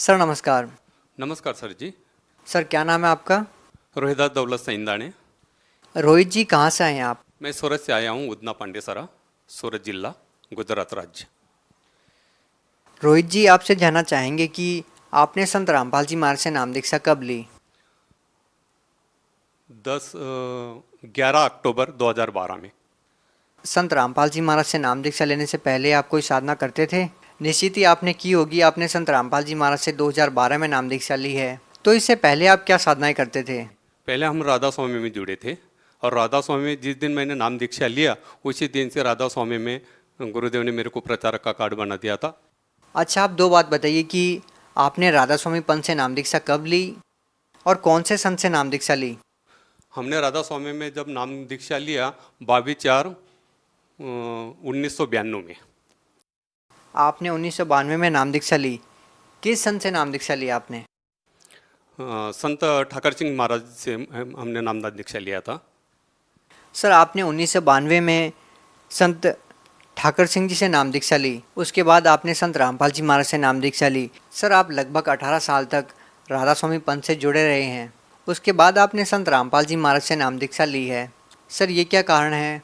Sir नमस्कार। नमस्कार sir जी। Sir क्या नाम है आपका? रोहिदास दौलत सईंदाणे। रोहित जी कहाँ से आए हैं आप? मैं सूरत से आया हूँ, उदना पांडेसरा, सूरत जिला, गुजरात राज्य। रोहित जी आपसे जानना चाहेंगे कि आपने संत रामपाल जी महाराज से नाम दीक्षा कब ली? 11 अक्टूबर 2012 में। संत रामपाल जी महाराज से नाम दीक्षा लेने से पहले आप कोई साधना करते थे? निश्चित ही आपने की होगी। आपने संत रामपाल जी महाराज से 2012 में नाम दीक्षा ली है, तो इससे पहले आप क्या साधनाएं करते थे? पहले हम राधा स्वामी में जुड़े थे, और राधा स्वामी में जिस दिन मैंने नाम दीक्षा लिया उसी दिन से राधा स्वामी में गुरुदेव ने मेरे को प्रचारक का कार्ड बना दिया था। अच्छा, आप दो बात बताइए कि आपने राधा स्वामी पंथ से नाम दीक्षा कब ली और कौन से संत से नाम दीक्षा ली? हमने राधा स्वामी में जब नाम दीक्षा लिया 22/4/1992 में। आपने 1992 में नाम दीक्षा ली। किस संत से नाम दीक्षा ली आपने? संत ठाकर सिंह महाराज से हमने नामदान दीक्षा लिया था। सर आपने 1992 में संत ठाकर सिंह जी से नाम दीक्षा ली, उसके बाद आपने संत रामपाल जी महाराज से नाम दीक्षा ली। सर आप लगभग 18 साल तक राधा स्वामी पंथ से जुड़े रहे हैं, उसके बाद आपने संत रामपाल जी महाराज से नाम दीक्षा ली है। सर ये क्या कारण है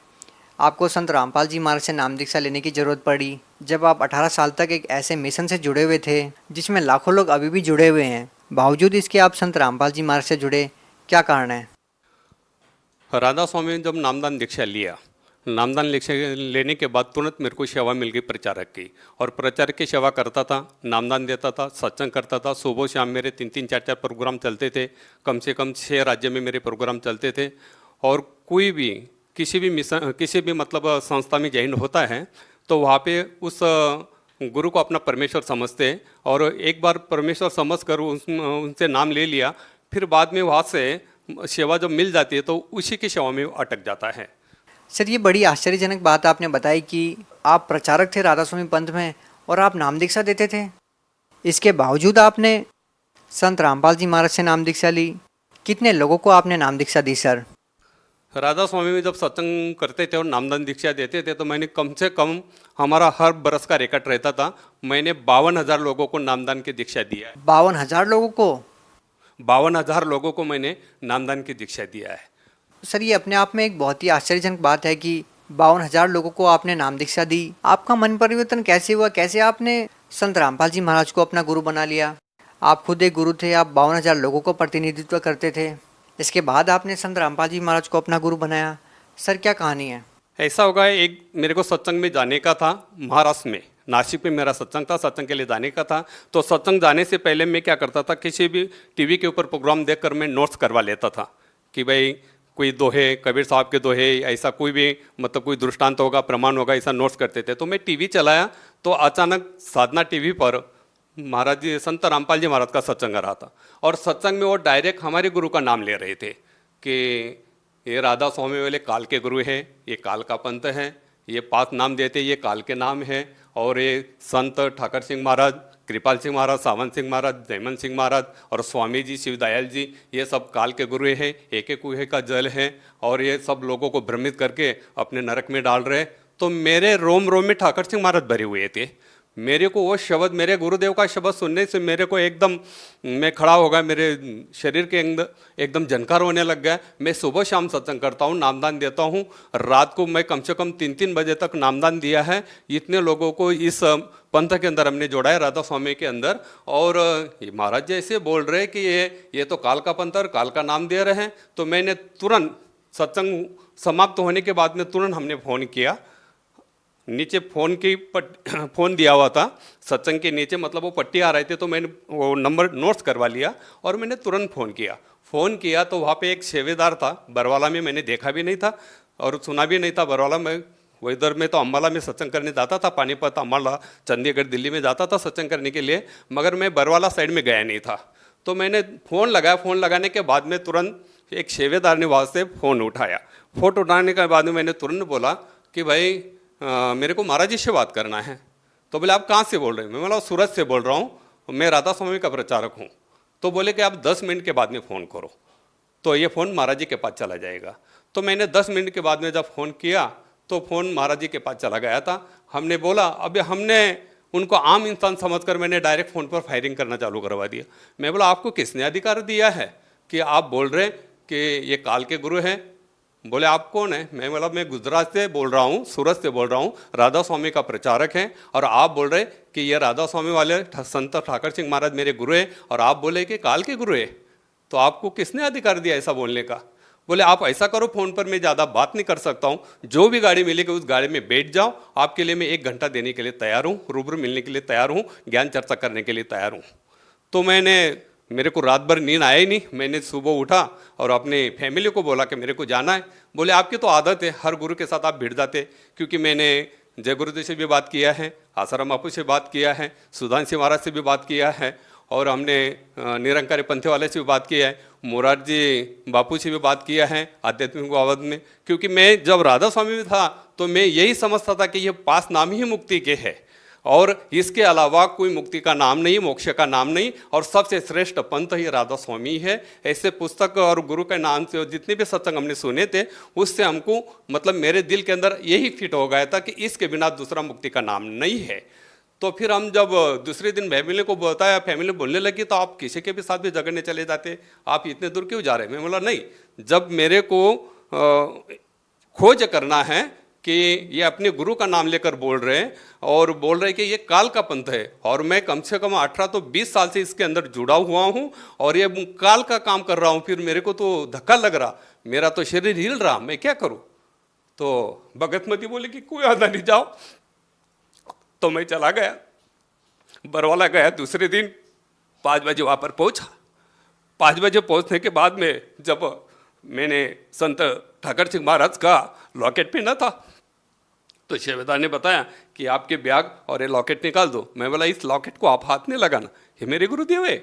आपको संत रामपाल जी महाराज से नाम दीक्षा लेने की ज़रूरत पड़ी, जब आप 18 साल तक एक ऐसे मिशन से जुड़े हुए थे जिसमें लाखों लोग अभी भी जुड़े हुए हैं, बावजूद इसके आप संत रामपाल जी महाराज से जुड़े, क्या कारण है? राधा स्वामी ने जब नामदान दीक्षा लिया, नामदान दीक्षा लेने के बाद तुरंत मेरे को सेवा मिल गई प्रचारक की, और प्रचारक की सेवा करता था, नामदान देता था, सत्संग करता था। सुबह शाम मेरे 3-3 4-4 प्रोग्राम चलते थे। कम से कम 6 राज्य में मेरे प्रोग्राम चलते थे। और कोई भी किसी भी मिशन, किसी भी मतलब संस्था में ज्वाइन होता है तो वहाँ पे उस गुरु को अपना परमेश्वर समझते हैं, और एक बार परमेश्वर समझ कर उनसे नाम ले लिया, फिर बाद में वहाँ से सेवा जब मिल जाती है तो उसी की सेवा में अटक जाता है। सर ये बड़ी आश्चर्यजनक बात आपने बताई कि आप प्रचारक थे राधा स्वामी पंथ में और आप नाम दीक्षा देते थे, इसके बावजूद आपने संत रामपाल जी महाराज से नाम दीक्षा ली। कितने लोगों को आपने नाम दीक्षा दी सर? राधा स्वामी में जब सत्संग करते थे और नामदान दीक्षा देते थे तो मैंने कम से कम, हमारा हर बरस का रिकॉर्ड रहता था, मैंने 52,000 लोगों को नामदान की दीक्षा दिया है। 52,000 लोगों को? 52,000 लोगों को मैंने नामदान की दीक्षा दिया है। सर ये अपने आप में एक बहुत ही आश्चर्यजनक बात है कि 52,000 लोगों को आपने नाम दीक्षा दी। आपका मन परिवर्तन कैसे हुआ? कैसे आपने संत रामपाल जी महाराज को अपना गुरु बना लिया? आप खुद एक गुरु थे, आप 52,000 लोगों को प्रतिनिधित्व करते थे, इसके बाद आपने संत रामपाल जी महाराज को अपना गुरु बनाया। सर क्या कहानी है? ऐसा होगा, एक मेरे को सत्संग में जाने का था, महाराष्ट्र में नासिक में मेरा सत्संग था, सत्संग के लिए जाने का था। तो सत्संग जाने से पहले मैं क्या करता था, किसी भी टीवी के ऊपर प्रोग्राम देखकर मैं नोट्स करवा लेता था कि भाई कोई दोहे, कबीर साहब के दोहे, ऐसा कोई भी मतलब कोई दृष्टांत होगा, प्रमाण होगा, ऐसा नोट्स करते थे। तो मैं टीवी चलाया तो अचानक साधना टीवी पर महाराज जी, संत रामपाल जी महाराज का सत्संग आ रहा था, और सत्संग में वो डायरेक्ट हमारे गुरु का नाम ले रहे थे कि ये राधा स्वामी वाले काल के गुरु हैं, ये काल का पंथ है, ये 5 नाम देते, ये काल के नाम है, और ये संत ठाकर सिंह महाराज, कृपाल सिंह महाराज, सावन सिंह महाराज, जयमन सिंह महाराज और स्वामी जी, शिवदयाल जी, ये सब काल के गुरु हैं, एक एक कुएं का जल है, और ये सब लोगों को भ्रमित करके अपने नरक में डाल रहे। तो मेरे रोम रोम में ठाकर सिंह महाराज भरे हुए थे। मेरे को वो शब्द, मेरे गुरुदेव का शब्द सुनने से मेरे को एकदम, मैं खड़ा हो गया, मेरे शरीर के अंदर एकदम झनकार होने लग गया। मैं सुबह शाम सत्संग करता हूँ, नामदान देता हूँ। रात को मैं कम से कम 3-3 बजे तक नामदान दिया है। इतने लोगों को इस पंथ के अंदर हमने जोड़ा है, राधा स्वामी के अंदर। और ये महाराज जी ऐसे बोल रहे कि ये तो काल का पंथ और काल का नाम दे रहे हैं। तो मैंने तुरंत सत्संग समाप्त होने के बाद में तुरंत हमने फ़ोन किया, नीचे फ़ोन दिया हुआ था सत्संग के नीचे, मतलब वो पट्टी आ रहे थे, तो मैंने वो नंबर नोट्स करवा लिया और मैंने तुरंत फ़ोन किया तो वहाँ पे एक सेवेदार था, बरवाला में, मैंने देखा भी नहीं था और सुना भी नहीं था। बरवाला में, वो इधर में तो अम्बाला में सत्संग करने जाता था, पानीपत, अम्बाला, चंडीगढ़, दिल्ली में जाता था सत्संग करने के लिए, मगर मैं बरवाला साइड में गया नहीं था। तो मैंने फ़ोन लगाया, फ़ोन लगाने के बाद में तुरंत एक सेवेदार ने वहाँ से फ़ोन उठाया। फ़ोन उठाने के बाद में मैंने तुरंत बोला कि भाई मेरे को महाराज जी से बात करना है। तो बोले आप कहाँ से बोल रहे हैं? मैं बोला सूरत से बोल रहा हूँ, मैं राधा स्वामी का प्रचारक हूँ। तो बोले कि आप 10 मिनट के बाद में फ़ोन करो तो ये फ़ोन महाराज जी के पास चला जाएगा। तो मैंने 10 मिनट के बाद में जब फ़ोन किया तो फ़ोन महाराज जी के पास चला गया था। हमने बोला, अब हमने उनको आम इंसान समझकर मैंने डायरेक्ट फ़ोन पर फायरिंग करना चालू करवा दिया। मैं बोला आपको किसने अधिकार दिया है कि आप बोल रहे कि ये काल के गुरु हैं? बोले आप कौन है? मैं बोला मैं गुजरात से बोल रहा हूँ, सूरत से बोल रहा हूँ, राधा स्वामी का प्रचारक हैं, और आप बोल रहे कि ये राधा स्वामी वाले संत ठाकर सिंह महाराज मेरे गुरु हैं, और आप बोले कि काल के गुरु है, तो आपको किसने अधिकार दिया ऐसा बोलने का? बोले आप ऐसा करो, फ़ोन पर मैं ज़्यादा बात नहीं कर सकता हूँ, जो भी गाड़ी मिलेगी उस गाड़ी में बैठ जाओ, आपके लिए मैं 1 घंटा देने के लिए तैयार हूँ, रूबरू मिलने के लिए तैयार हूँ, ज्ञान चर्चा करने के लिए तैयार हूँ। तो मेरे को रात भर नींद आया ही नहीं। मैंने सुबह उठा और अपने फैमिली को बोला कि मेरे को जाना है। बोले आपकी तो आदत है, हर गुरु के साथ आप भिड़ जाते, क्योंकि मैंने जय गुरुदेव से भी बात किया है, आसाराम बापू से बात किया है, सुधांशु महाराज से भी बात किया है, और हमने निरंकारी पंथे वाले से भी बात किया है, मोरारजी बापू से भी बात किया है आध्यात्मिक बाबत में। क्योंकि मैं जब राधा स्वामी में था तो मैं यही समझता था कि ये 5 नाम ही मुक्ति के है, और इसके अलावा कोई मुक्ति का नाम नहीं, मोक्ष का नाम नहीं, और सबसे श्रेष्ठ पंथ ही राधा स्वामी है। ऐसे पुस्तक और गुरु के नाम से जितने भी सत्संग हमने सुने थे, उससे हमको मतलब मेरे दिल के अंदर यही फिट हो गया था कि इसके बिना दूसरा मुक्ति का नाम नहीं है। तो फिर हम जब दूसरे दिन फैमिली को बताया, फैमिली बोलने लगी तो आप किसी के भी साथ भी झगड़ने चले जाते, आप इतने दूर क्यों जा रहे हैं? मैं बोला नहीं, जब मेरे को खोज करना है कि ये अपने गुरु का नाम लेकर बोल रहे हैं और बोल रहे हैं कि ये काल का पंथ है, और मैं कम से कम 18 तो 20 साल से इसके अंदर जुड़ा हुआ हूँ और ये काल का काम कर रहा हूँ, फिर मेरे को तो धक्का लग रहा, मेरा तो शरीर हिल रहा, मैं क्या करूँ? तो भगतमती बोले कि कोई आधा नहीं, जाओ। तो मैं चला गया, बरवाला गया। दूसरे दिन 5 बजे वहाँ पर पहुँचा। 5 बजे पहुँचने के बाद में जब मैंने संत ठाकर सिंह महाराज का लॉकेट पहना था तो शेवेदार ने बताया कि आपके बैग और ये लॉकेट निकाल दो। मैं बोला इस लॉकेट को आप हाथ नहीं लगाना, ये मेरे गुरुदेव है।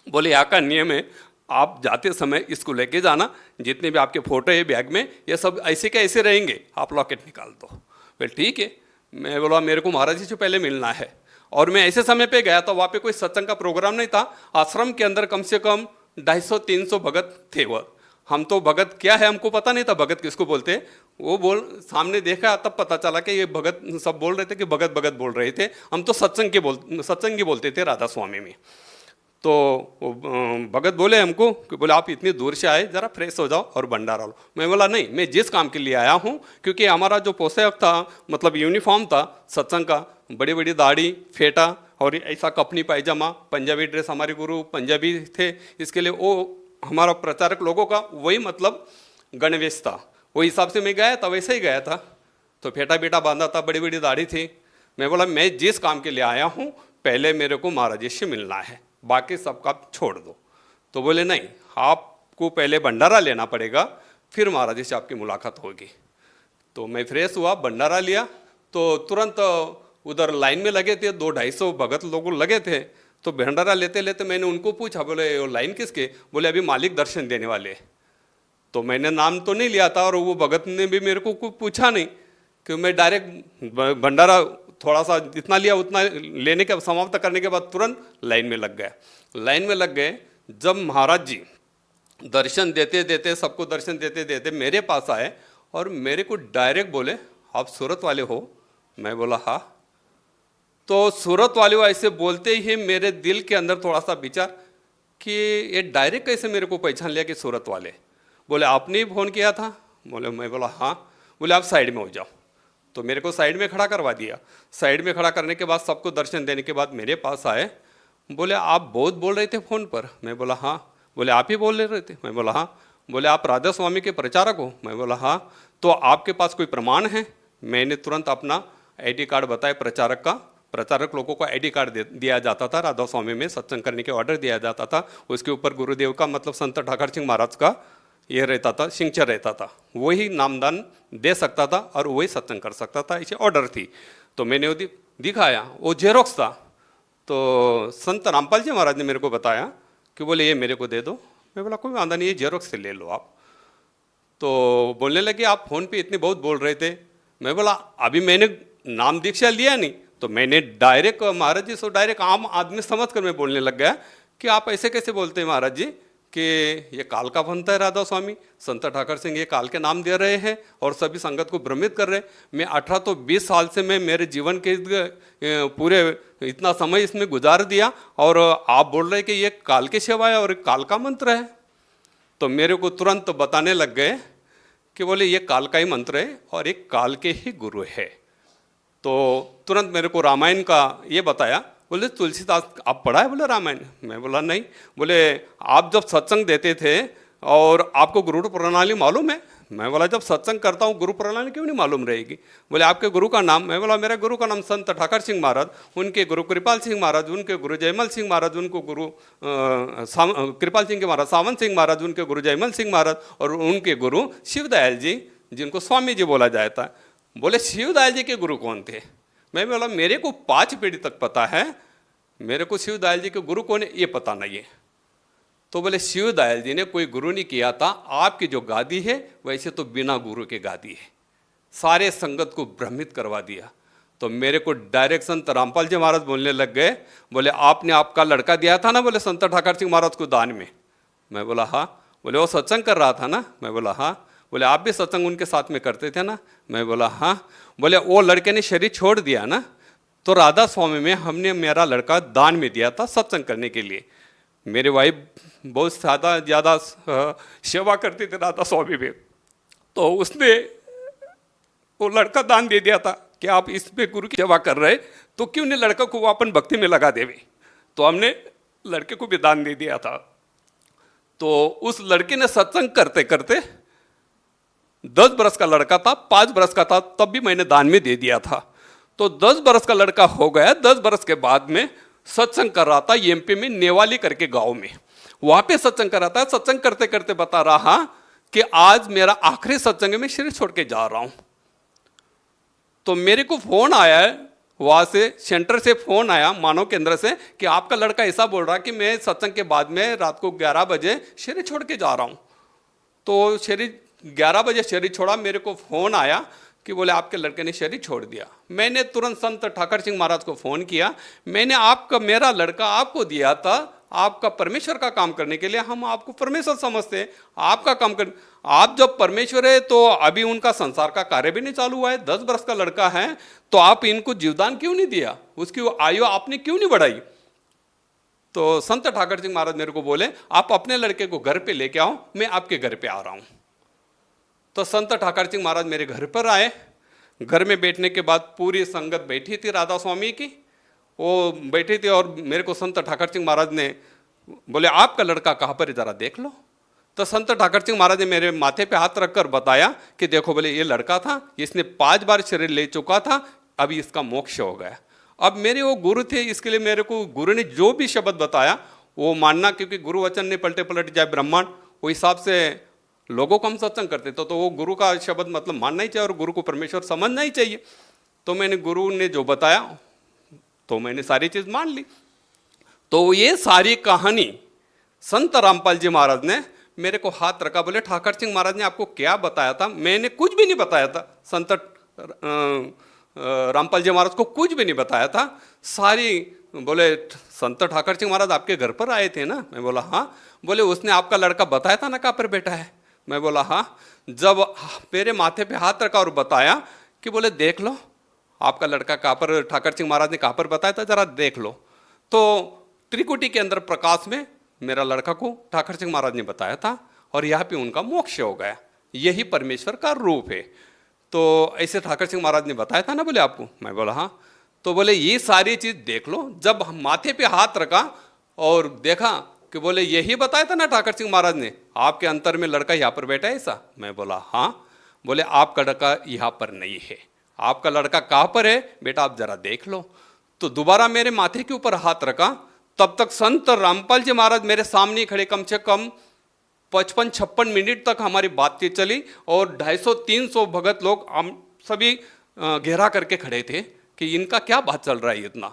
बोले यहाँ का नियम है, आप जाते समय इसको लेके जाना, जितने भी आपके फोटो है बैग में ये सब ऐसे के ऐसे रहेंगे, आप लॉकेट निकाल दो। बोले ठीक है। मैं बोला मेरे को महाराज जी से पहले मिलना है, और मैं ऐसे समय पे गया था, वहाँ पे कोई सत्संग का प्रोग्राम नहीं था। आश्रम के अंदर कम से कम 250-300 भगत थे। वह हम तो भगत क्या है हमको पता नहीं था, भगत किसको बोलते। वो सामने देखा तब पता चला कि ये भगत सब बोल रहे थे कि भगत भगत बोल रहे थे। हम तो सत्संगी बोलते थे राधा स्वामी में। तो भगत बोले हमको कि बोले आप इतनी दूर से आए, ज़रा फ्रेश हो जाओ और भंडारा लो। मैं बोला नहीं, मैं जिस काम के लिए आया हूँ, क्योंकि हमारा जो पोशाक था मतलब यूनिफॉर्म था सत्संग का, बड़ी बड़ी दाढ़ी फेटा और ऐसा कपनी पायजामा, पंजाबी ड्रेस, हमारे गुरु पंजाबी थे, इसके लिए वो हमारा प्रचारक लोगों का वही मतलब गणवेश था। वही हिसाब से मैं गया था, वैसे ही गया था। तो फेटा बेटा बांधा था, बड़ी बड़ी दाढ़ी थी। मैं बोला मैं जिस काम के लिए आया हूँ पहले मेरे को महाराज जी से मिलना है, बाकी सबका छोड़ दो। तो बोले नहीं, आपको पहले भंडारा लेना पड़ेगा, फिर महाराज जी से आपकी मुलाकात होगी। तो मैं फ्रेश हुआ, भंडारा लिया, तो तुरंत उधर लाइन में लगे थे, 200-250 भगत लोग लगे थे। तो भंडारा लेते लेते मैंने उनको पूछा, बोले वो लाइन किसके? बोले अभी मालिक दर्शन देने वाले। तो मैंने नाम तो नहीं लिया था और वो भगत ने भी मेरे को कुछ पूछा नहीं, कि मैं डायरेक्ट भंडारा थोड़ा सा जितना लिया उतना लेने के समाप्त करने के बाद तुरंत लाइन में लग गया। लाइन में लग गए। जब महाराज जी दर्शन देते देते, सबको दर्शन देते देते मेरे पास आए और मेरे को डायरेक्ट बोले आप सूरत वाले हो? मैं बोला हाँ। तो सूरत वाले हो ऐसे बोलते ही मेरे दिल के अंदर थोड़ा सा विचार कि ये डायरेक्ट कैसे मेरे को पहचान लिया कि सूरत वाले। बोले आपने ही फ़ोन किया था? बोले मैं बोला हाँ। बोले आप साइड में हो जाओ। तो मेरे को साइड में खड़ा करवा दिया। साइड में खड़ा करने के बाद सबको दर्शन देने के बाद मेरे पास आए। बोले आप बहुत बोल रहे थे फ़ोन पर? मैं बोला हाँ। बोले आप ही बोल रहे थे? मैं बोला हाँ। बोले आप राधा स्वामी के प्रचारक हो? मैं बोला हाँ। तो आपके पास कोई प्रमाण है? मैंने तुरंत अपना ID कार्ड बताया प्रचारक का। प्रचारक लोगों को ID कार्ड दिया जाता था, राधा स्वामी में सत्संग करने के ऑर्डर दिया जाता था। उसके ऊपर गुरुदेव का मतलब संत ठाकर सिंह महाराज का ये रहता था, सिग्नेचर रहता था। वही नामदान दे सकता था और वही सत्संग कर सकता था, इसे ऑर्डर थी। तो मैंने वो दिखाया, वो जेरोक्स था। तो संत रामपाल जी महाराज ने मेरे को बताया कि बोले ये मेरे को दे दो। मैं बोला कोई वादा नहीं, ये जेरोक्स से ले लो आप। तो बोलने लगे आप फ़ोन पे इतने बहुत बोल रहे थे। मैं बोला अभी मैंने नाम दीक्षा लिया नहीं। तो मैंने डायरेक्ट महाराज जी से डायरेक्ट आम आदमी समझ कर मैं बोलने लग गया कि आप ऐसे कैसे बोलते हैं महाराज जी कि ये काल का बनता है राधा स्वामी, संत ठाकर सिंह ये काल के नाम दे रहे हैं और सभी संगत को भ्रमित कर रहे हैं। मैं 18 तो 20 साल से मैं मेरे जीवन के पूरे इतना समय इसमें गुजार दिया और आप बोल रहे कि ये काल की सेवा है और काल का मंत्र है। तो मेरे को तुरंत बताने लग गए कि बोले ये काल का ही मंत्र है और एक काल के ही गुरु है। तो तुरंत मेरे को रामायण का ये बताया। बोले तुलसीदास आप पढ़ा है? बोले रामायण। मैं बोला नहीं। बोले आप जब सत्संग देते थे और आपको गुरु प्रणाली मालूम है? मैं बोला जब सत्संग करता हूँ गुरु प्रणाली क्यों नहीं मालूम रहेगी। बोले आपके गुरु का नाम? मैं बोला मेरे गुरु का नाम संत ठाकर सिंह महाराज, उनके गुरु कृपाल सिंह महाराज, उनके गुरु जयमल सिंह महाराज, उनको गुरु कृपाल सिंह के महाराज सावन सिंह महाराज, उनके गुरु जयमल सिंह महाराज और उनके गुरु शिवदयाल जी जिनको स्वामी जी बोला जाता है। बोले शिवदयाल जी के गुरु कौन थे? मैं बोला मेरे को 5 पीढ़ी तक पता है, मेरे को शिवदयाल जी के गुरु कौन है ये पता नहीं है। तो बोले शिवदयाल जी ने कोई गुरु नहीं किया था, आपकी जो गादी है वैसे तो बिना गुरु के गादी है। सारे संगत को भ्रमित करवा दिया। तो मेरे को डायरेक्ट संत रामपाल जी महाराज बोलने लग गए। बोले आपने आपका लड़का दिया था ना बोले संत ठाकर सिंह महाराज को दान में। मैं बोला हाँ। बोले वो सत्संग कर रहा था ना? मैं बोला हाँ। बोले आप भी सत्संग उनके साथ में करते थे ना? मैं बोला हाँ। बोले वो लड़के ने शरीर छोड़ दिया ना, तो राधा स्वामी में हमने मेरा लड़का दान में दिया था सत्संग करने के लिए। मेरे वाइफ बहुत ज़्यादा सेवा करती थी राधा स्वामी में, तो उसने वो लड़का दान दे दिया था कि आप इस पे गुरु की सेवा कर रहे तो क्यों नहीं लड़का को अपन भक्ति में लगा देवे। तो हमने लड़के को भी दान दे दिया था। तो उस लड़के ने सत्संग करते करते 10 बरस का लड़का था, 5 बरस का था तब भी मैंने दान में दे दिया था। तो 10 बरस का लड़का हो गया। 10 बरस के बाद में सत्संग कर रहा था एमपी में नेवाली करके गांव में, वहां पे सत्संग कर रहा था। सत्संग करते करते बता रहा कि आज मेरा आखिरी सत्संग है, मैं शरीर छोड़ के जा रहा हूं। तो मेरे को फोन आया है वहां से, सेंटर से फोन आया मानव केंद्र से कि आपका लड़का ऐसा बोल रहा कि मैं सत्संग के बाद में रात को 11 बजे शरीर छोड़ के जा रहा हूं। तो शरीर 11 बजे शरीर छोड़ा, मेरे को फोन आया कि बोले आपके लड़के ने शरीर छोड़ दिया। मैंने तुरंत संत ठाकर सिंह महाराज को फोन किया। मैंने आपका मेरा लड़का आपको दिया था आपका परमेश्वर का काम करने के लिए, हम आपको परमेश्वर समझते हैं, आपका काम कर, आप जब परमेश्वर है तो अभी उनका संसार का कार्य भी नहीं चालू हुआ है, 10 वर्ष का लड़का है, तो आप इनको जीवदान क्यों नहीं दिया, उसकी आयु आपने क्यों नहीं बढ़ाई। तो संत ठाकर सिंह महाराज मेरे को बोले आप अपने लड़के को घर पे लेके आओ, मैं आपके घर पे आ रहा हूं। तो संत ठाकर सिंह महाराज मेरे घर पर आए। घर में बैठने के बाद पूरी संगत बैठी थी राधा स्वामी की, वो बैठी थी और मेरे को संत ठाकर सिंह महाराज ने बोले आपका लड़का कहाँ पर है जरा देख लो। तो संत ठाकर सिंह महाराज ने मेरे माथे पे हाथ रखकर बताया कि देखो बोले ये लड़का था, इसने 5 बार शरीर ले चुका था, अभी इसका मोक्ष हो गया। अब मेरे वो गुरु थे, इसके लिए मेरे को गुरु ने जो भी शब्द बताया वो मानना, क्योंकि गुरु वचन ने पलटे पलट जाए ब्रह्मांड, वो हिसाब से लोगों को हम सत्संग करते तो वो गुरु का शब्द मतलब मानना ही चाहिए और गुरु को परमेश्वर समझना ही चाहिए। तो मैंने गुरु ने जो बताया तो मैंने सारी चीज मान ली। तो ये सारी कहानी संत रामपाल जी महाराज ने मेरे को हाथ रखा, बोले ठाकर सिंह महाराज ने आपको क्या बताया था? मैंने कुछ भी नहीं बताया था, संत रामपाल जी महाराज को कुछ भी नहीं बताया था। सारी बोले संत ठाकर सिंह महाराज आपके घर पर आए थे ना? मैं बोला हाँ। बोले उसने आपका लड़का बताया था ना कहाँ पर बैठा है? मैं बोला हाँ। जब मेरे माथे पे हाथ रखा और बताया कि बोले देख लो आपका लड़का कहाँ पर, ठाकर सिंह महाराज ने कहाँ पर बताया था जरा देख लो। तो त्रिकुटी के अंदर प्रकाश में मेरा लड़का को ठाकर सिंह महाराज ने बताया था और यहाँ पे उनका मोक्ष हो गया, यही परमेश्वर का रूप है। तो ऐसे ठाकर सिंह महाराज ने बताया था ना बोले आपको? मैं बोला हाँ। तो बोले ये सारी चीज देख लो। जब माथे पे हाथ रखा और देखा कि बोले यही बताया था ना ठाकर सिंह महाराज ने, आपके अंतर में लड़का यहाँ पर बैठा है ऐसा? मैं बोला हाँ। बोले आपका लड़का यहाँ पर नहीं है, आपका लड़का कहाँ पर है बेटा आप जरा देख लो। तो दोबारा मेरे माथे के ऊपर हाथ रखा। तब तक संत रामपाल जी महाराज मेरे सामने खड़े, कम से कम 55-56 मिनट तक हमारी बातचीत चली और 250-300 भगत लोग हम सभी घेरा करके खड़े थे कि इनका क्या बात चल रहा है इतना।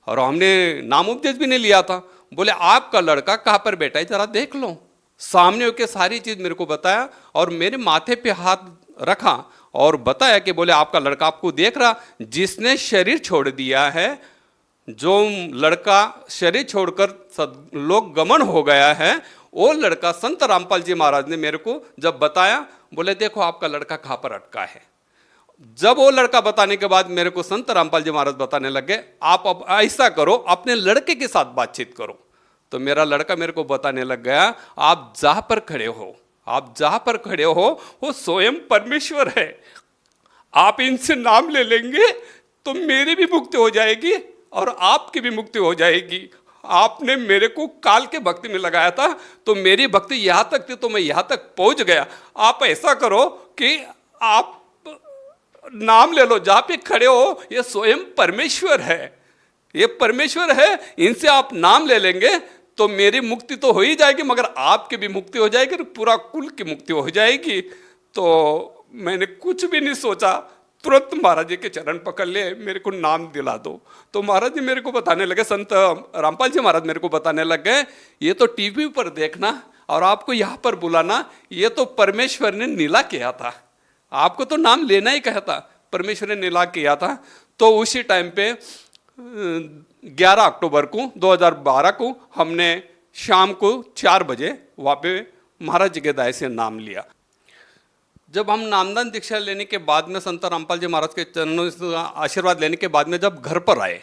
और हमने नाम उपदेश भी नहीं लिया था। बोले आपका लड़का कहाँ पर बैठा है जरा देख लो। सामने होकर सारी चीज मेरे को बताया और मेरे माथे पे हाथ रखा और बताया कि बोले आपका लड़का आपको देख रहा, जिसने शरीर छोड़ दिया है जो लड़का शरीर छोड़कर लोक गमन हो गया है, वो लड़का संत रामपाल जी महाराज ने मेरे को जब बताया, बोले देखो आपका लड़का कहाँ पर अटका है। जब वो लड़का बताने के बाद मेरे को संत रामपाल जी महाराज बताने लगे, आप अब ऐसा करो, अपने लड़के के साथ बातचीत करो। तो मेरा लड़का मेरे को बताने लग गया, आप जहां पर खड़े हो, आप जहां पर खड़े हो वो स्वयं परमेश्वर है, आप इनसे नाम ले लेंगे तो मेरी भी मुक्ति हो जाएगी और आपकी भी मुक्ति हो जाएगी। आपने मेरे को काल के भक्ति में लगाया था तो मेरी भक्ति यहाँ तक थी तो मैं यहाँ तक पहुँच गया। आप ऐसा करो कि आप नाम ले लो, जहाँ पे खड़े हो ये स्वयं परमेश्वर है, ये परमेश्वर है, इनसे आप नाम ले लेंगे तो मेरी मुक्ति तो हो ही जाएगी, मगर आपकी भी मुक्ति हो जाएगी और पूरा कुल की मुक्ति हो जाएगी। तो मैंने कुछ भी नहीं सोचा, तुरंत महाराज जी के चरण पकड़ लिए, मेरे को नाम दिला दो। तो महाराज जी मेरे को बताने लगे, संत रामपाल जी महाराज मेरे को बताने लग गए, ये तो टीवी पर देखना और आपको यहाँ पर बुलाना, ये तो परमेश्वर ने नीला किया था, आपको तो नाम लेना ही कहा था, परमेश्वर ने नीला किया था। तो उसी टाइम पे 11 अक्टूबर को 2012 को हमने शाम को 4 बजे वहाँ पे महाराज जी के दाय से नाम लिया। जब हम नामदान दीक्षा लेने के बाद में संत रामपाल जी महाराज के चरणों से आशीर्वाद लेने के बाद में जब घर पर आए,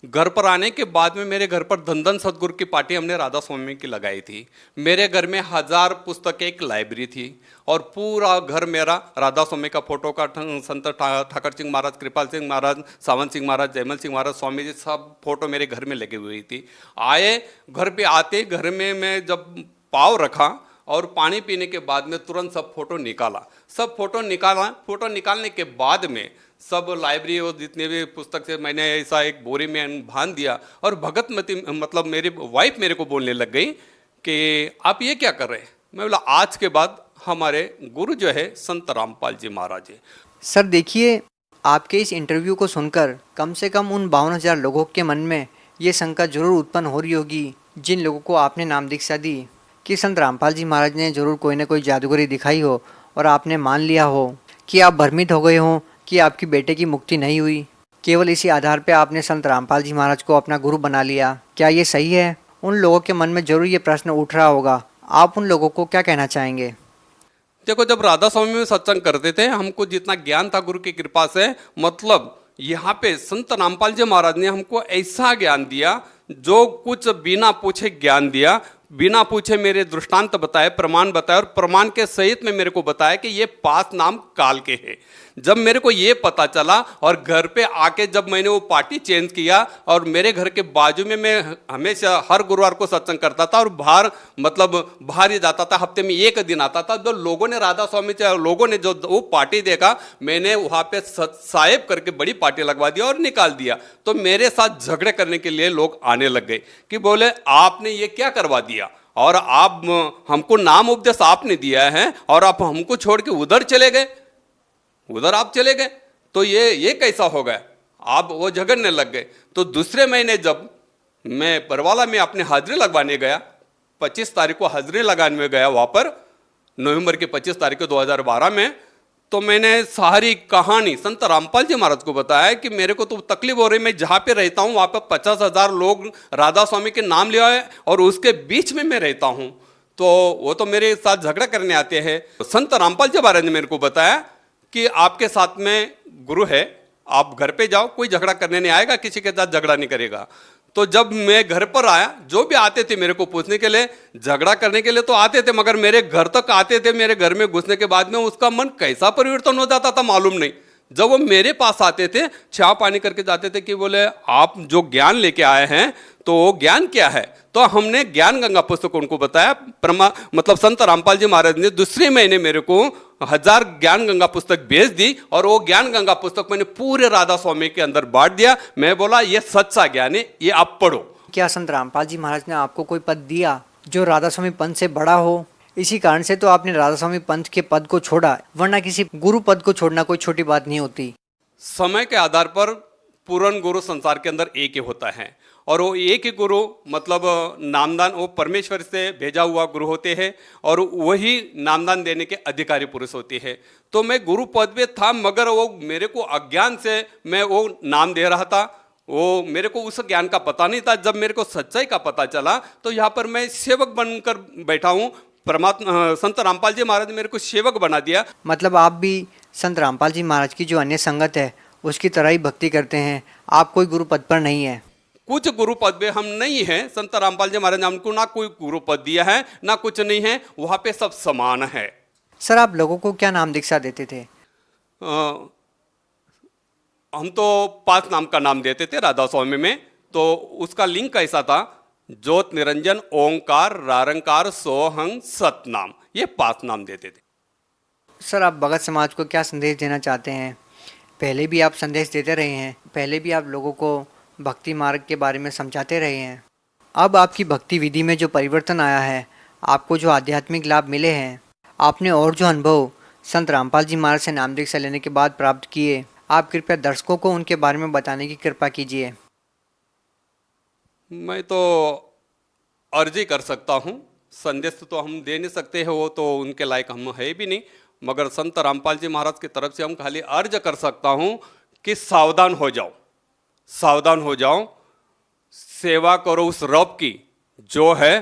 घर पर आने के बाद में मेरे घर पर धन धन सतगुरु की पार्टी हमने राधा स्वामी की लगाई थी। मेरे घर में 1000 पुस्तकें, एक लाइब्रेरी थी और पूरा घर मेरा राधा स्वामी का फोटो का, संत ठाकर सिंह महाराज, कृपाल सिंह महाराज, सावंत सिंह महाराज, जयमल सिंह महाराज, स्वामी जी, सब फोटो मेरे घर में लगी हुई थी। आए घर पे आते घर में मैं जब पाँव रखा और पानी पीने के बाद में तुरंत सब फोटो निकाला, सब फोटो निकाला। फोटो निकालने के बाद में सब लाइब्रेरी और जितने भी पुस्तक से मैंने ऐसा एक बोरी में बांध दिया और भगतमती मतलब मेरी वाइफ मेरे को बोलने लग गई कि आप ये क्या कर रहे हैं। मैं बोला आज के बाद हमारे गुरु जो है संत रामपाल जी महाराज है। सर देखिए, आपके इस इंटरव्यू को सुनकर कम से कम उन 52,000 लोगों के मन में ये शंका जरूर उत्पन्न हो रही होगी, जिन लोगों को आपने नाम दीक्षा दी कि संत रामपाल जी महाराज ने जरूर कोई ना कोई जादूगरी दिखाई हो और आपने मान लिया हो, कि आप भ्रमित हो गए हों कि आपकी बेटे की मुक्ति नहीं हुई। केवल इसी आधार पे आपने संत रामपाल जी महाराज को अपना गुरु बना लिया। क्या ये सही है? उन लोगों के मन में जरूर ये प्रश्न उठ रहा होगा, आप उन लोगों को क्या कहना चाहेंगे? देखो, जब राधा स्वामी में सत्संग करते थे, हमको जितना ज्ञान था गुरु की कृपा से, मतलब यहाँ पे संत रामपाल जी महाराज ने हमको ऐसा ज्ञान दिया, जो कुछ बिना पूछे ज्ञान दिया, बिना पूछे मेरे दृष्टांत बताए, प्रमाण बताए और प्रमाण के सहित में मेरे को बताया कि ये 5 नाम काल के हैं। जब मेरे को ये पता चला और घर पे आके जब मैंने वो पार्टी चेंज किया और मेरे घर के बाजू में मैं हमेशा हर गुरुवार को सत्संग करता था और बाहर ही जाता था, हफ्ते में 1 दिन आता था। जो लोगों ने राधा स्वामी लोगों ने जो वो पार्टी देखा, मैंने वहाँ पे साहेब करके बड़ी पार्टी लगवा दिया और निकाल दिया। तो मेरे साथ झगड़े करने के लिए लोग आने लग गए कि बोले आपने ये क्या करवा दिया और आप हमको नाम उपदेश आपने दिया है और आप हमको छोड़ के उधर चले गए, उधर आप चले गए, तो ये कैसा हो गया। आप वो झगड़ने लग गए। तो दूसरे महीने जब मैं परवाला में अपने हाजिरी लगवाने गया, 25 तारीख को हाजिरी लगाने में गया वहाँ पर, नवंबर की 25 तारीख को 2012 में, तो मैंने सारी कहानी संत रामपाल जी महाराज को बताया कि मेरे को तो तकलीफ हो रही, मैं जहाँ पे रहता हूँ वहाँ पे 50,000 लोग राधा स्वामी के नाम लिया है और उसके बीच में मैं रहता हूँ, तो वो तो मेरे साथ झगड़ा करने आते हैं। संत रामपाल जी महाराज ने मेरे को बताया कि आपके साथ में गुरु है, आप घर पे जाओ, कोई झगड़ा करने नहीं आएगा, किसी के साथ झगड़ा नहीं करेगा। तो जब मैं घर पर आया, जो भी आते थे मेरे को पूछने के लिए, झगड़ा करने के लिए तो आते थे, मगर मेरे घर तक आते थे, मेरे घर में घुसने के बाद में उसका मन कैसा परिवर्तन हो जाता था मालूम नहीं। जब वो मेरे पास आते थे, चाय पानी करके जाते थे कि बोले आप जो ज्ञान लेके आए हैं तो वो ज्ञान क्या है। तो हमने ज्ञान गंगा पुस्तक उनको बताया, मतलब संत रामपाल जी महाराज ने दूसरे महीने मेरे को 1000 ज्ञान गंगा पुस्तक भेज दी और वो ज्ञान गंगा पुस्तक मैंने पूरे राधा स्वामी के अंदर बांट दिया। मैं बोला ये सच्चा ज्ञान है, ये आप पढ़ो। क्या संत रामपाल जी महाराज ने आपको कोई पद दिया जो राधा स्वामी पंथ से बड़ा हो? इसी कारण से तो आपने राधा स्वामी पंथ के पद को छोड़ा, वरना किसी गुरु पद को छोड़ना कोई छोटी बात नहीं होती। समय के आधार पर पूर्ण गुरु संसार के अंदर एक ही होता है और वो एक ही गुरु मतलब नामदान वो परमेश्वर से भेजा हुआ गुरु होते हैं और वही नामदान देने के अधिकारी पुरुष होते हैं। तो मैं गुरु पद पे था, मगर वो मेरे को अज्ञान से मैं वो नाम दे रहा था, वो मेरे को उस ज्ञान का पता नहीं था। जब मेरे को सच्चाई का पता चला तो यहाँ पर मैं सेवक बनकर बैठा हूँ। परमात्मा संत रामपाल जी महाराज ने मेरे को सेवक बना दिया। मतलब आप भी संत रामपाल जी महाराज की जो अन्य संगत है उसकी तरह ही भक्ति करते हैं, आप कोई गुरु पद पर नहीं है? कुछ गुरु पद पे हम नहीं हैं। संत रामपाल जी महाराज ने हमको ना कोई गुरु पद दिया है ना कुछ नहीं है, वहाँ पे सब समान है। सर आप लोगों को क्या नाम दीक्षा देते थे? हम तो 5 नाम का नाम देते थे राधा स्वामी में। तो उसका लिंक ऐसा था, ज्योत निरंजन ओंकार रारंकार सोहंग सतनाम, ये 5 नाम देते थे। सर आप भगत समाज को क्या संदेश देना चाहते हैं? पहले भी आप संदेश देते रहे हैं, पहले भी आप लोगों को भक्ति मार्ग के बारे में समझाते रहे हैं। अब आपकी भक्ति विधि में जो परिवर्तन आया है, आपको जो आध्यात्मिक लाभ मिले हैं, आपने और जो अनुभव संत रामपाल जी महाराज से नाम दीक्षा लेने के बाद प्राप्त किए, आप कृपया दर्शकों को उनके बारे में बताने की कृपा कीजिए। मैं तो अर्जी कर सकता हूँ, संदेश तो हम दे नहीं सकते हैं, वो तो उनके लायक हम है भी नहीं। मगर संत रामपाल जी महाराज की तरफ से हम खाली अर्ज कर सकता हूँ कि सावधान हो जाओ, सावधान हो जाओ, सेवा करो उस रब की जो है,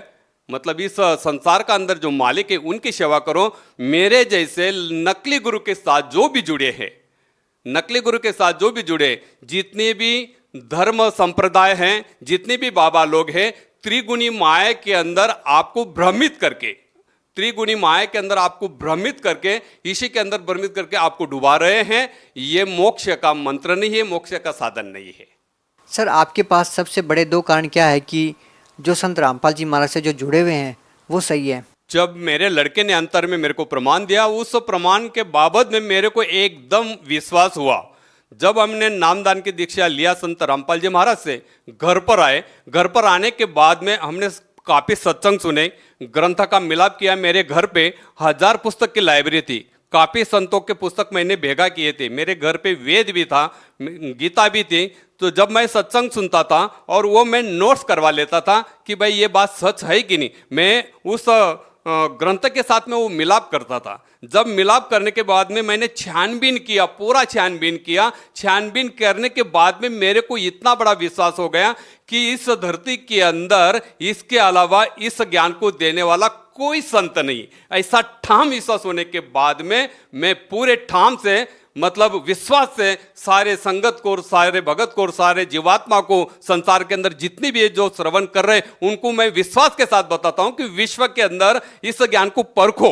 मतलब इस संसार का अंदर जो मालिक है उनकी सेवा करो। मेरे जैसे नकली गुरु के साथ जो भी जुड़े हैं, नकली गुरु के साथ जो भी जुड़े, जितने भी धर्म संप्रदाय हैं, जितने भी बाबा लोग हैं, त्रिगुणी माया के अंदर आपको भ्रमित करके, त्रिगुणी माया के अंदर आपको भ्रमित करके, इसी के अंदर भ्रमित करके आपको डुबा रहे हैं। ये मोक्ष का मंत्र नहीं है, मोक्ष का साधन नहीं है। सर आपके पास सबसे बड़े 2 कारण क्या है कि जो संत रामपाल जी महाराज से जो जुड़े हुए हैं वो सही है? जब मेरे लड़के ने अंतर में मेरे को प्रमाण दिया, उस प्रमाण के बाबत में मेरे को एकदम विश्वास हुआ। जब हमने नामदान की दीक्षा लिया संत रामपाल जी महाराज से, घर पर आए, घर पर आने के बाद में हमने काफी सत्संग सुने, ग्रंथ का मिलाप किया। मेरे घर पे 1000 पुस्तक की लाइब्रेरी थी, काफी संतों के पुस्तक मैंने भेगा किए थे। मेरे घर पे वेद भी था, गीता भी थी। तो जब मैं सत्संग सुनता था और वो मैं नोट्स करवा लेता था कि भाई ये बात सच है कि नहीं, मैं उस ग्रंथ के साथ में वो मिलाप करता था। जब मिलाप करने के बाद में मैंने छानबीन किया, पूरा छानबीन किया। छानबीन करने के बाद में मेरे को इतना बड़ा विश्वास हो गया कि इस धरती के अंदर इसके अलावा इस ज्ञान को देने वाला कोई संत नहीं। ऐसा ठाम विश्वास होने के बाद में मैं पूरे ठाम से, मतलब विश्वास से, सारे संगत को, सारे भगत को, सारे जीवात्मा को, संसार के अंदर जितनी भी जो श्रवण कर रहे हैं उनको मैं विश्वास के साथ बताता हूं कि विश्व के अंदर इस ज्ञान को परखो,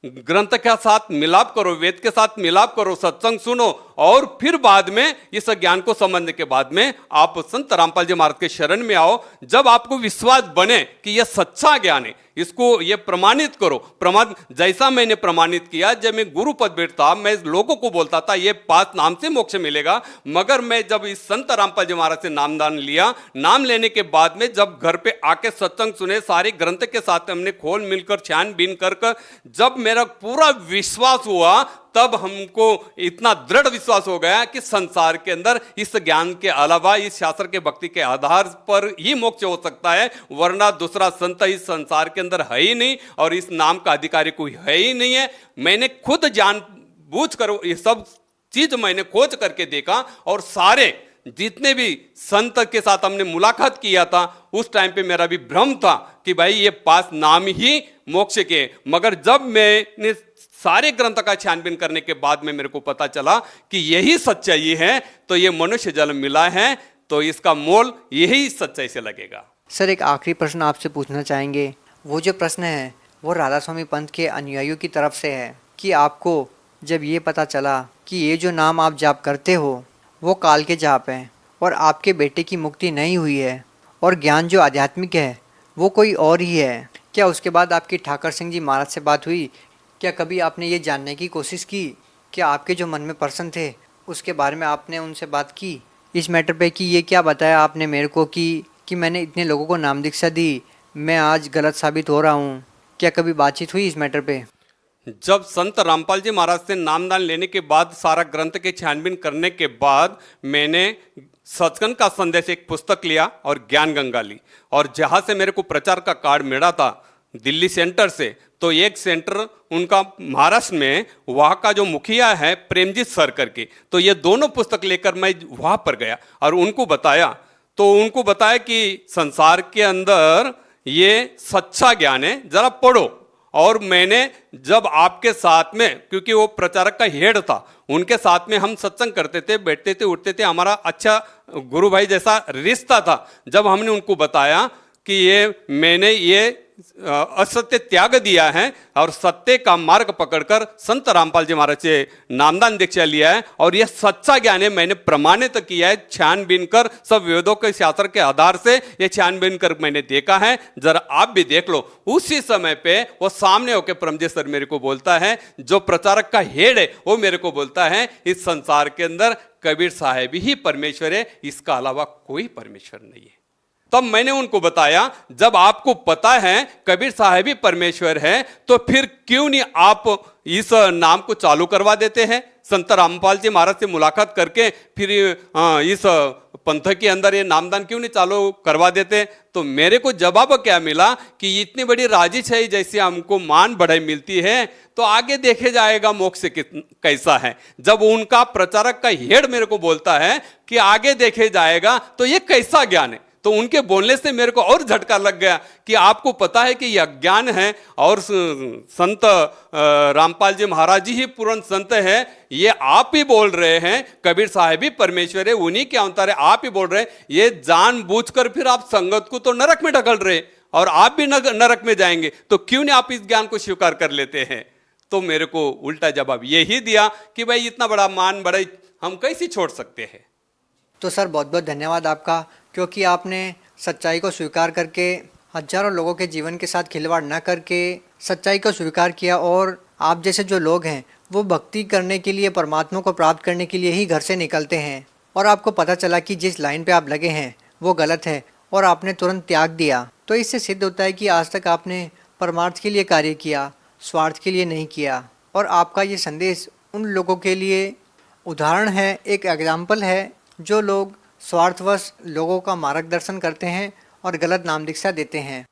ग्रंथ के साथ मिलाप करो, वेद के साथ मिलाप करो, सत्संग सुनो, और फिर बाद में इस ज्ञान को समझने के बाद में आप संत रामपाल जी महाराज के शरण में आओ। जब आपको विश्वास बने कि यह सच्चा ज्ञान है, इसको ये प्रमाणित करो। प्रमाण जैसा मैंने प्रमाणित किया, जब मैं गुरु पद बैठता, मैं लोगों को बोलता था ये 5 नाम से मोक्ष मिलेगा। मगर मैं जब इस संत रामपाल जी महाराज से नामदान लिया, नाम लेने के बाद में जब घर पे आके सत्संग सुने, सारे ग्रंथ के साथ हमने खोल मिलकर छानबीन कर जब मेरा पूरा विश्वास हुआ, तब हमको इतना दृढ़ विश्वास हो गया कि संसार के अंदर इस ज्ञान के अलावा, इस शास्त्र के भक्ति के आधार पर ही मोक्ष हो सकता है, वरना दूसरा संत इस संसार के अंदर है ही नहीं और इस नाम का अधिकारी कोई है ही नहीं है। मैंने खुद जान बूझ कर ये सब चीज मैंने खोज करके देखा, और सारे जितने भी संत के साथ हमने मुलाकात किया था, उस टाइम पे मेरा भी भ्रम था कि भाई ये 5 नाम ही मोक्ष के। मगर जब मैंने सारे ग्रंथ का छानबीन करने के बाद में मेरे को पता चला कि यही सच्चाई है, तो ये मनुष्य जन्म मिला है, तो इसका मोल यही सच्चाई से लगेगा। सर एक आखिरी प्रश्न आपसे पूछना चाहेंगे। वो जो प्रश्न है वो राधा स्वामी पंथ के अनुयायियों की तरफ से है कि आपको जब ये पता चला कि ये जो नाम आप जाप करते हो वो काल के जाप हैं और आपके बेटे की मुक्ति नहीं हुई है और ज्ञान जो आध्यात्मिक है वो कोई और ही है, क्या उसके बाद आपकी ठाकर सिंह जी महाराज से बात हुई? क्या कभी आपने ये जानने की कोशिश की कि आपके जो मन में प्रश्न थे उसके बारे में आपने उनसे बात की इस मैटर पे कि ये क्या बताया आपने मेरे को कि मैंने इतने लोगों को नाम दीक्षा दी, मैं आज गलत साबित हो रहा हूँ? क्या कभी बातचीत हुई इस मैटर पे? जब संत रामपाल जी महाराज से नामदान लेने के बाद, सारा ग्रंथ के छानबीन करने के बाद, मैंने सचखंड का संदेश एक पुस्तक लिया और ज्ञान गंगा ली, और जहाँ से मेरे को प्रचार का कार्ड मिला था, दिल्ली सेंटर से, तो एक सेंटर उनका महाराष्ट्र में, वहाँ का जो मुखिया है प्रेमजीत सर करके, तो ये दोनों पुस्तक लेकर मैं वहाँ पर गया और उनको बताया। तो उनको बताया कि संसार के अंदर ये सच्चा ज्ञान है, जरा पढ़ो। और मैंने जब आपके साथ में, क्योंकि वो प्रचारक का हेड था, उनके साथ में हम सत्संग करते थे, बैठते थे, उठते थे, हमारा अच्छा गुरु भाई जैसा रिश्ता था। जब हमने उनको बताया कि ये मैंने ये असत्य त्याग दिया है और सत्य का मार्ग पकड़कर संत रामपाल जी महाराज से नामदान दीक्षा लिया है और यह सच्चा ज्ञान है, मैंने प्रमाणित किया है छानबीन कर, सब वेदों के शास्त्र के आधार से ये छानबीन कर मैंने देखा है, जरा आप भी देख लो। उसी समय पे वो सामने होकर परमजीत सर मेरे को बोलता है, जो प्रचारक का हेड है वो मेरे को बोलता है, इस संसार के अंदर कबीर साहब ही परमेश्वर है, इसका अलावा कोई परमेश्वर नहीं है। तब मैंने उनको बताया, जब आपको पता है कबीर साहब ही परमेश्वर है, तो फिर क्यों नहीं आप इस नाम को चालू करवा देते हैं? संत रामपाल जी महाराज से मुलाकात करके फिर इस पंथ के अंदर ये नामदान क्यों नहीं चालू करवा देते? तो मेरे को जवाब क्या मिला कि इतनी बड़ी राजी छई जैसे हमको मान बढ़ाई मिलती है, तो आगे देखे जाएगा मोक्ष कैसा है। जब उनका प्रचारक का हेड मेरे को बोलता है कि आगे देखे जाएगा, तो ये कैसा ज्ञान है? तो उनके बोलने से मेरे को और झटका लग गया कि आपको पता है कि यह ज्ञान है और संत रामपाल जी महाराज जी ही पूर्ण संत है, ये आप ही बोल रहे हैं कबीर साहब ही परमेश्वर है, उन्हीं के अवतार है, आप ही बोल रहे हैं, ये जानबूझकर फिर आप संगत को तो नरक में ढकल रहे और आप भी नरक में जाएंगे, तो क्यों नहीं आप इस ज्ञान को स्वीकार कर लेते हैं? तो मेरे को उल्टा जवाब यही दिया कि भाई इतना बड़ा मान बड़ाई हम कैसे छोड़ सकते हैं। तो सर बहुत बहुत धन्यवाद आपका, क्योंकि आपने सच्चाई को स्वीकार करके हजारों लोगों के जीवन के साथ खिलवाड़ न करके सच्चाई को स्वीकार किया। और आप जैसे जो लोग हैं वो भक्ति करने के लिए, परमात्मा को प्राप्त करने के लिए ही घर से निकलते हैं, और आपको पता चला कि जिस लाइन पे आप लगे हैं वो गलत है और आपने तुरंत त्याग दिया। तो इससे सिद्ध होता है कि आज तक आपने परमार्थ के लिए कार्य किया, स्वार्थ के लिए नहीं किया। और आपका ये संदेश उन लोगों के लिए उदाहरण है, एक एग्जाम्पल है, जो लोग स्वार्थवश लोगों का मार्गदर्शन करते हैं और गलत नाम दीक्षा देते हैं।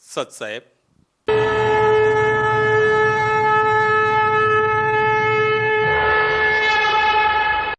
सच साहेब,